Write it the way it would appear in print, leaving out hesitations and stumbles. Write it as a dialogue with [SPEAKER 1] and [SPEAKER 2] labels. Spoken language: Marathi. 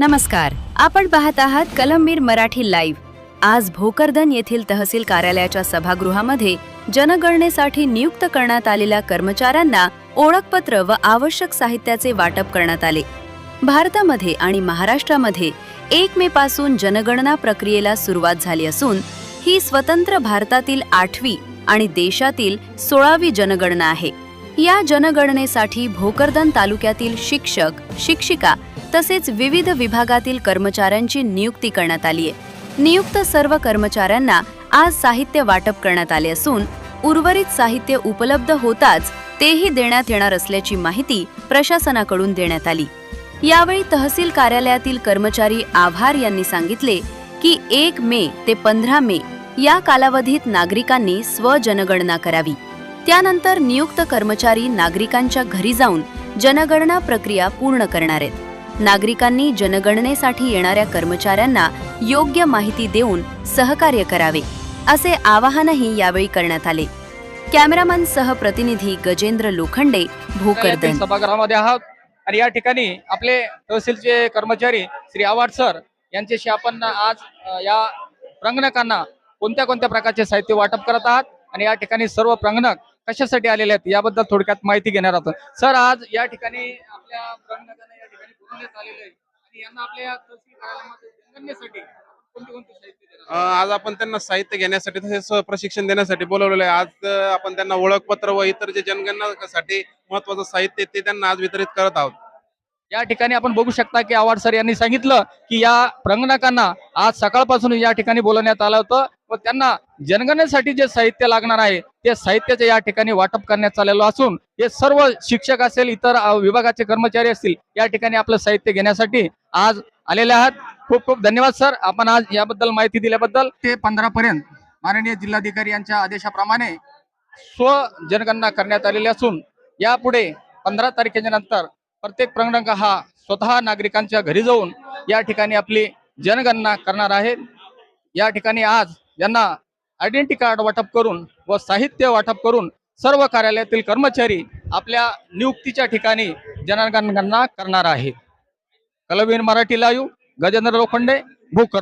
[SPEAKER 1] नमस्कार, आपण पाहत आहात कलमवीर मराठी लाईव्ह। आज भोकरदन येथील तहसील कार्यालयाच्या सभागृहामध्ये जनगणनेसाठी नियुक्त करण्यात आलेल्या कर्मचाऱ्यांना ओळखपत्र व आवश्यक साहित्याचे वाटप करण्यात आले। भारतामध्ये आणि महाराष्ट्रामध्ये 1 मे पासून जनगणना प्रक्रियेला सुरुवात झाली असून ही स्वतंत्र भारतातील 8वी आणि देशातील 16वी जनगणना आहे। या जनगणनेसाठी भोकरदन तालुक्यातील शिक्षक, शिक्षिका तसेच विविध विभागातील कर्मचाऱ्यांची नियुक्ती करण्यात आली आहे। नियुक्त सर्व कर्मचाऱ्यांना आज साहित्य वाटप करण्यात आले असून उर्वरित साहित्य उपलब्ध होताच तेही देण्यात येणार असल्याची माहिती प्रशासनाकडून देण्यात आली। यावेळी तहसील कार्यालयातील कर्मचारी आभार यांनी सांगितले की 1 मे ते 15 मे या कालावधीत नागरिकांनी स्वजनगणना करावी। त्यानंतर नियुक्त कर्मचारी नागरिकांच्या घरी जाऊन जनगणना प्रक्रिया पूर्ण करणार आहेत। नागरिकांनी जनगणनेसाठी येणाऱ्या कर्मचाऱ्यांना योग्य माहिती देऊन सहकार्य करावे असे आवाहनही यावेळी करण्यात आले। कॅमेरामन सह प्रतिनिधी गजेंद्र लोखंडे, भोकरदन।
[SPEAKER 2] सभागृहामध्ये आहात आणि या ठिकाणी आपले तहसीलचे कर्मचारी श्री आवाड सर यांच्याशी आपण आज या प्रंगणकांना कोणत्या प्रकारचे साहित्य वाटप करत आहात आणि या ठिकाणी सर्व प्रंगणक कशासाठी आलेले आहेत याबद्दल थोडक्यात माहिती घेणार आहोत। सर, आज या ठिकाणी आपल्या प्रंगणकांना या ठिकाणी बोलवण्यात आलेले आहे आणि यांना आपल्या तहसील कार्यालयामध्ये जनगणनेसाठी कोणते साहित्य देणार आहात?
[SPEAKER 3] आज आपण त्यांना साहित्य घेण्यासाठी तसेच प्रशिक्षण देण्यासाठी बोलवलेलं आहे। आज आपण त्यांना ओळखपत्र व इतर जे जनगणनासाठी महत्त्वाचं साहित्य ते त्यांना आज वितरित करत आहोत।
[SPEAKER 2] या ठिकाणी आपण बघू शकता की आवाड सर यांनी सांगितलं की या प्रंगणकांना आज सकाळपासून या ठिकाणी बोलवण्यात आलं होतं व त्यांना जनगणनेसाठी जे साहित्य लागणार आहे ते साहित्याचे या ठिकाणी वाटप करण्यात आलेलं असून हे सर्व शिक्षक असेल, इतर विभागाचे कर्मचारी असतील, या ठिकाणी आपलं साहित्य घेण्यासाठी आज आलेले आहात। खूप खूप धन्यवाद सर, आपण आज याबद्दल माहिती दिल्याबद्दल। ते 15 पर्यंत माननीय जिल्हाधिकारी यांच्या आदेशाप्रमाणे स्व जनगणना करण्यात आलेली असून यापुढे 15 तारखेच्या नंतर प्रत्येक प्रंगणक हा स्वतः नागरिकांच्या घरी जाऊन या ठिकाणी आपली जनगणना करणार आहे। या ठिकाणी आज यांना आयडेंटिटी कार्ड वाटप करून व साहित्य वाटप करून सर्व कार्यालयातील कर्मचारी आपल्या नियुक्तीच्या ठिकाणी जनगणना करणार आहेत। कलमवीर मराठी लाईव्ह, गजेंद्र लोखंडे, भोकर।